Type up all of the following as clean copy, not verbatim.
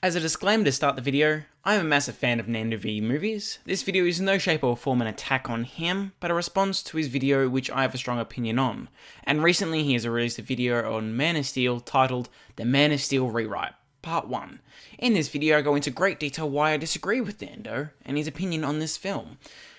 As a disclaimer to start the video, I am a massive fan of Nando v movies. This video is in no shape or form an attack on him, but a response to his video which I have a strong opinion on. And recently he has released a video on Man of Steel titled The Man of Steel Rewrite, Part 1. In this video I go into great detail why I disagree with Nando and his opinion on this film.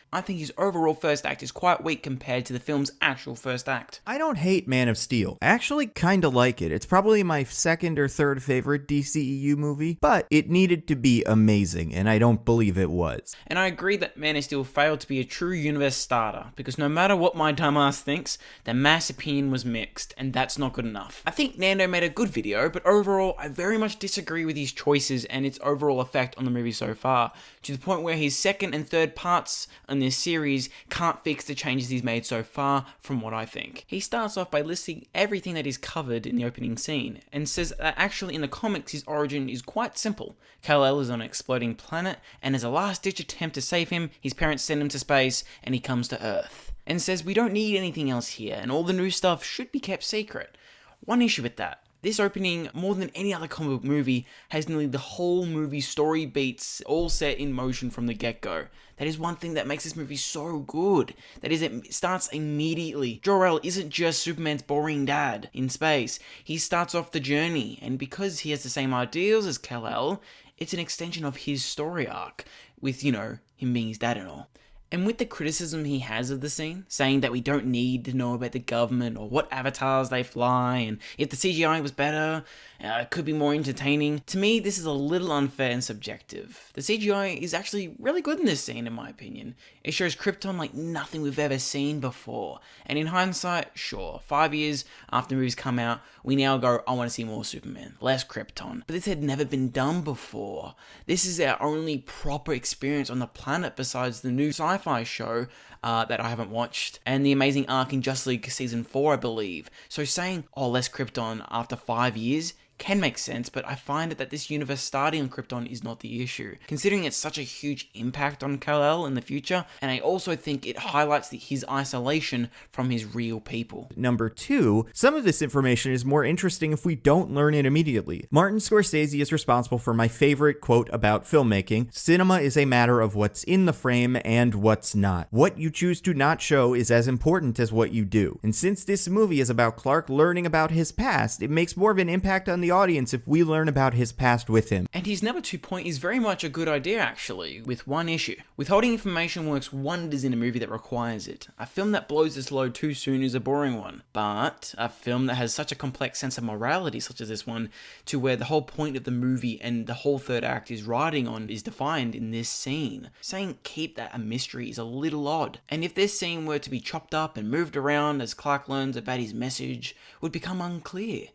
I think his overall first act is quite weak compared to the film's actual first act. I don't hate Man of Steel. I actually kinda like it. It's probably my second or third favorite DCEU movie, but it needed to be amazing, and I don't believe it was. And I agree that Man of Steel failed to be a true universe starter, because no matter what my dumbass thinks, the mass opinion was mixed, and that's not good enough. I think Nando made a good video, but overall I very much disagree with his choices and its overall effect on the movie so far, to the point where his second and third parts in this series can't fix the changes he's made so far from what I think. He starts off by listing everything that is covered in the opening scene, and says that actually in the comics his origin is quite simple. Kal-El is on an exploding planet, and as a last ditch attempt to save him, his parents send him to space, and he comes to Earth. And says we don't need anything else here, and all the new stuff should be kept secret. One issue with that. This opening, more than any other comic book movie, has nearly the whole movie story beats all set in motion from the get-go. That is one thing that makes this movie so good. That is, it starts immediately. Jor-El isn't just Superman's boring dad in space. He starts off the journey, and because he has the same ideals as Kal-El, it's an extension of his story arc, with, him being his dad and all. And with the criticism he has of the scene, saying that we don't need to know about the government or what avatars they fly, and if the CGI was better, it could be more entertaining, to me this is a little unfair and subjective. The CGI is actually really good in this scene in my opinion. It shows Krypton like nothing we've ever seen before, and in hindsight, sure, 5 years after the movies come out, we now go, I want to see more Superman, less Krypton. But this had never been done before. This is our only proper experience on the planet besides the new sci-fi show that I haven't watched, and the amazing arc in Justice League Season 4, I believe. So saying, less Krypton after 5 years can make sense, but I find that this universe starting on Krypton is not the issue, considering it's such a huge impact on Kal-El in the future, and I also think it highlights his isolation from his real people. Number 2, some of this information is more interesting if we don't learn it immediately. Martin Scorsese is responsible for my favorite quote about filmmaking: cinema is a matter of what's in the frame and what's not. What you choose to not show is as important as what you do. And since this movie is about Clark learning about his past, it makes more of an impact on the audience if we learn about his past with him. And his number 2 point is very much a good idea actually, with one issue. Withholding information works wonders in a movie that requires it. A film that blows this load too soon is a boring one, but a film that has such a complex sense of morality such as this one, to where the whole point of the movie and the whole third act is riding on, is defined in this scene. Saying keep that a mystery is a little odd, and if this scene were to be chopped up and moved around as Clark learns about his message, would become unclear.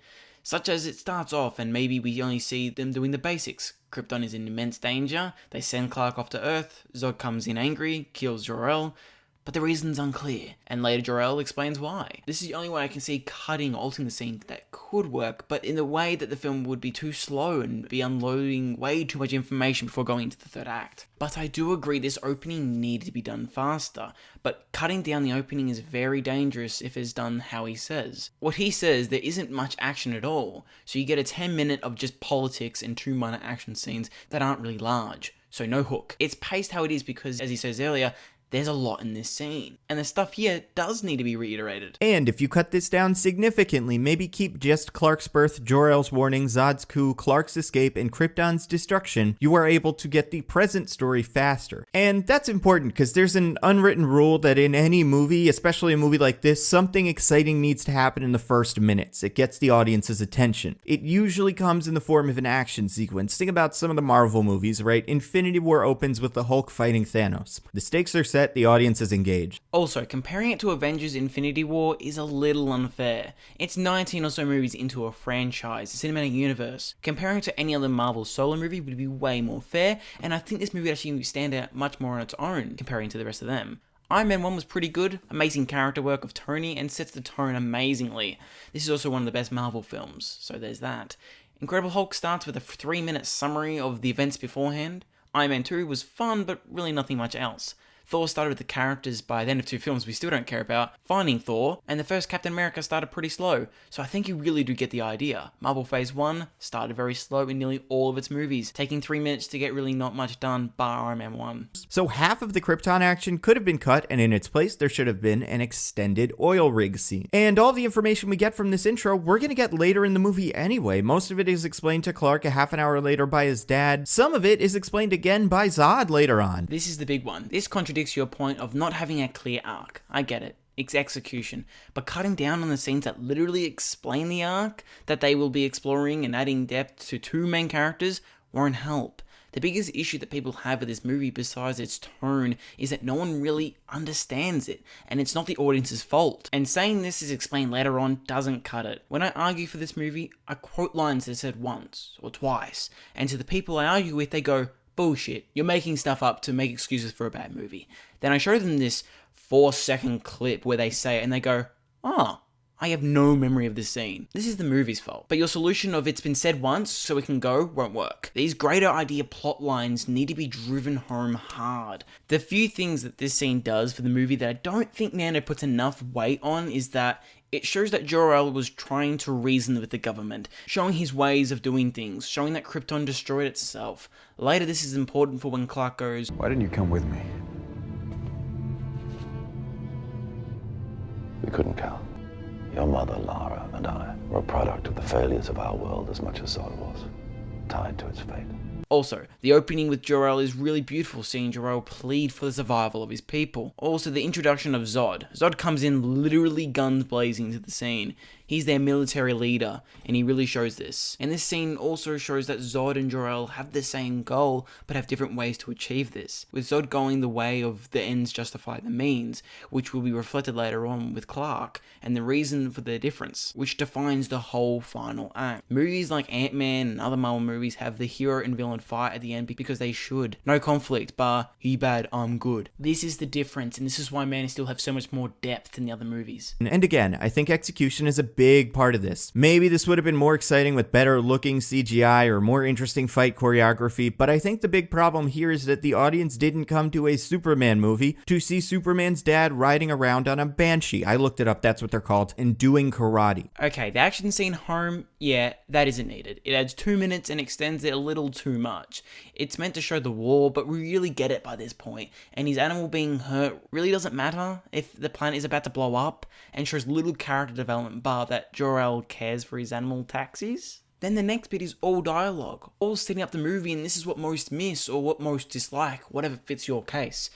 Such as it starts off and maybe we only see them doing the basics. Krypton is in immense danger, they send Clark off to Earth, Zod comes in angry, kills Jor-El, but the reason's unclear, and later Jor-El explains why. This is the only way I can see cutting, altering the scene that could work, but in the way that the film would be too slow and be unloading way too much information before going into the third act. But I do agree this opening needed to be done faster, but cutting down the opening is very dangerous if it's done how he says. What he says, there isn't much action at all, so you get a 10-minute of just politics and 2 minor action scenes that aren't really large, so no hook. It's paced how it is because, as he says earlier, there's a lot in this scene, and the stuff here does need to be reiterated. And if you cut this down significantly, maybe keep just Clark's birth, Jor-El's warning, Zod's coup, Clark's escape, and Krypton's destruction, you are able to get the present story faster. And that's important because there's an unwritten rule that in any movie, especially a movie like this, something exciting needs to happen in the first minutes. It gets the audience's attention. It usually comes in the form of an action sequence. Think about some of the Marvel movies, right? Infinity War opens with the Hulk fighting Thanos. The stakes are set, the audience is engaged. Also, comparing it to Avengers Infinity War is a little unfair. It's 19 or so movies into a franchise, a cinematic universe. Comparing it to any other Marvel solo movie would be way more fair, and I think this movie would actually stand out much more on its own comparing to the rest of them. Iron Man 1 was pretty good, amazing character work of Tony, and sets the tone amazingly. This is also one of the best Marvel films, so there's that. Incredible Hulk starts with a 3-minute summary of the events beforehand. Iron Man 2 was fun, but really nothing much else. Thor started with the characters by the end of 2 films we still don't care about finding Thor, and the first Captain America started pretty slow, so I think you really do get the idea. Marvel Phase 1 started very slow in nearly all of its movies, taking 3 minutes to get really not much done, bar Iron Man 1. So half of the Krypton action could have been cut, and in its place there should have been an extended oil rig scene. And all the information we get from this intro, we're gonna get later in the movie anyway. Most of it is explained to Clark a half an hour later by his dad. Some of it is explained again by Zod later on. This is the big one. This contradicts your point of not having a clear arc. I get it. It's execution. But cutting down on the scenes that literally explain the arc that they will be exploring and adding depth to 2 main characters won't help. The biggest issue that people have with this movie, besides its tone, is that no one really understands it, and it's not the audience's fault. And saying this is explained later on doesn't cut it. When I argue for this movie, I quote lines that I said once or twice, and to the people I argue with, they go, "Bullshit, you're making stuff up to make excuses for a bad movie." Then I show them this 4-second clip where they say it, and they go, "Oh, I have no memory of this scene." This is the movie's fault. But your solution of "it's been said once, so it can go" won't work. These greater idea plot lines need to be driven home hard. The few things that this scene does for the movie that I don't think Nando puts enough weight on is that it shows that Jor-El was trying to reason with the government, showing his ways of doing things, showing that Krypton destroyed itself. Later, this is important for when Clark goes, "Why didn't you come with me?" We couldn't, Cal. Your mother, Lara, and I were a product of the failures of our world as much as Zod was, tied to its fate. Also, the opening with Jor-El is really beautiful, seeing Jor-El plead for the survival of his people. Also, the introduction of Zod. Zod comes in literally guns blazing to the scene. He's their military leader, and he really shows this. And this scene also shows that Zod and Jor-El have the same goal, but have different ways to achieve this. With Zod going the way of the ends justify the means, which will be reflected later on with Clark, and the reason for the difference, which defines the whole final act. Movies like Ant-Man and other Marvel movies have the hero and villain fight at the end because they should. No conflict, bar he bad, I'm good. This is the difference, and this is why Man of Steel have so much more depth than the other movies. And again, I think execution is a big part of this. Maybe this would have been more exciting with better looking CGI or more interesting fight choreography, but I think the big problem here is that the audience didn't come to a Superman movie to see Superman's dad riding around on a Banshee. I looked it up, that's what they're called, and doing karate. Okay, the action scene home, yeah, that isn't needed. It adds 2 minutes and extends it a little too much. It's meant to show the war, but we really get it by this point, and his animal being hurt really doesn't matter if the planet is about to blow up, and shows little character development bar that Jor-El cares for his animal taxis. Then the next bit is all dialogue, all setting up the movie, and this is what most miss or what most dislike, whatever fits your case.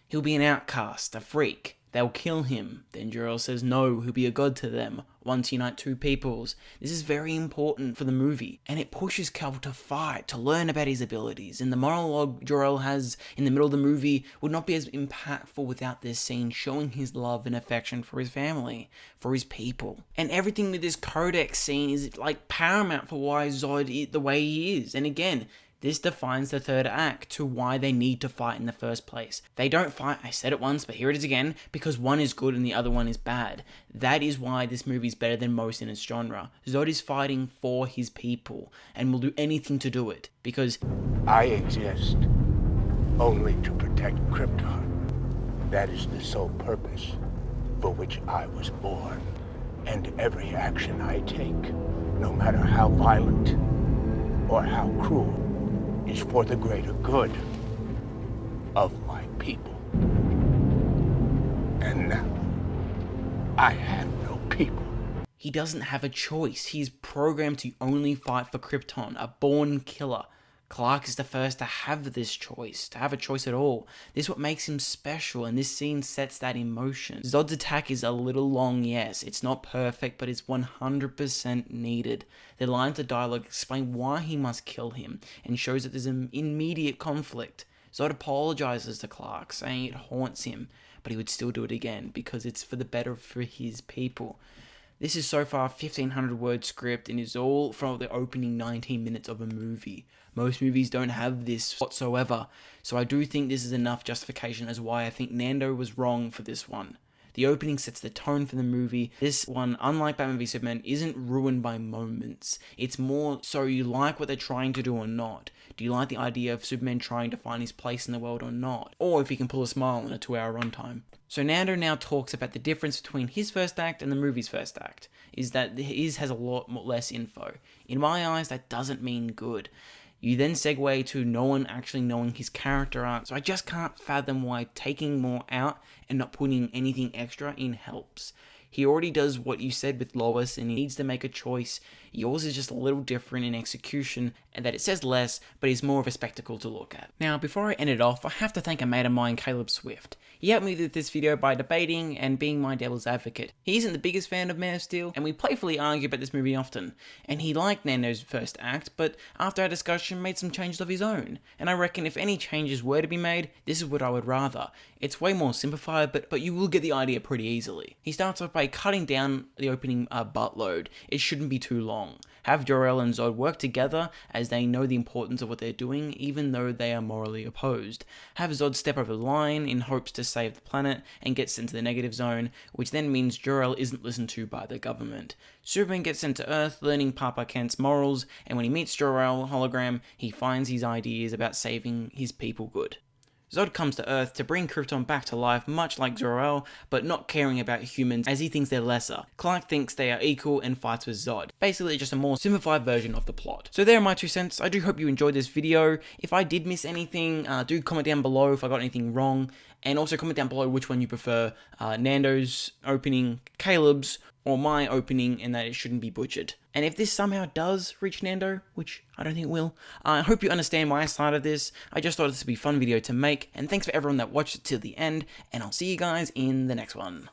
He'll be an outcast, a freak. They'll kill him. Then Jor-El says no, he'll be a god to them. One to unite 2 peoples. This is very important for the movie, and it pushes Cal to fight, to learn about his abilities, and the monologue Jor-El has in the middle of the movie would not be as impactful without this scene showing his love and affection for his family, for his people. And everything with this Codex scene is like paramount for why Zod is the way he is, and again, this defines the third act to why they need to fight in the first place. They don't fight, I said it once, but here it is again, because one is good and the other one is bad. That is why this movie is better than most in its genre. Zod is fighting for his people, and will do anything to do it, because I exist only to protect Krypton. That is the sole purpose for which I was born. And every action I take, no matter how violent or how cruel, is for the greater good of my people. And now, I have no people. he doesn't have a choice. He's programmed to only fight for Krypton, a born killer. Clark is the first to have this choice, to have a choice at all. This is what makes him special, and this scene sets that in motion. Zod's attack is a little long, yes. It's not perfect, but it's 100% needed. The lines of dialogue explain why he must kill him, and shows that there's an immediate conflict. Zod apologizes to Clark, saying it haunts him, but he would still do it again, because it's for the better for his people. This is so far a 1500 word script and is all from the opening 19 minutes of a movie. Most movies don't have this whatsoever, so I do think this is enough justification as why I think Nando was wrong for this one. The opening sets the tone for the movie. This one, unlike Batman v Superman, isn't ruined by moments. It's more so you like what they're trying to do or not. Do you like the idea of Superman trying to find his place in the world or not? Or if he can pull a smile in a 2-hour runtime. So Nando now talks about the difference between his first act and the movie's first act, is that his has a lot less info. In my eyes, that doesn't mean good. You then segue to no one actually knowing his character arc, so I just can't fathom why taking more out and not putting anything extra in helps. He already does what you said with Lois and he needs to make a choice. Yours is just a little different in execution and that it says less, but is more of a spectacle to look at. Now, before I end it off, I have to thank a mate of mine, Caleb Swift. He helped me with this video by debating and being my devil's advocate. He isn't the biggest fan of Man of Steel, and we playfully argue about this movie often. And he liked Nando's first act, but after our discussion made some changes of his own. And I reckon if any changes were to be made, this is what I would rather. It's way more simplified, but you will get the idea pretty easily. He starts off by cutting down the opening buttload. It shouldn't be too long. Have Jor-El and Zod work together as they know the importance of what they're doing, even though they are morally opposed. Have Zod step over the line in hopes to save the planet and get sent to the negative zone, which then means Jor-El isn't listened to by the government. Superman gets sent to Earth, learning Papa Kent's morals, and when he meets Jor-El hologram, he finds his ideas about saving his people good. Zod comes to Earth to bring Krypton back to life, much like Jor-El, but not caring about humans as he thinks they're lesser. Clark thinks they are equal and fights with Zod. Basically just a more simplified version of the plot. So there are my 2 cents. I do hope you enjoyed this video. If I did miss anything, do comment down below if I got anything wrong. And also comment down below which one you prefer, Nando's opening, Caleb's, or my opening, and that it shouldn't be butchered. And if this somehow does reach Nando, which I don't think it will, I hope you understand my side of this. I just thought this would be a fun video to make, and thanks for everyone that watched it till the end, and I'll see you guys in the next one.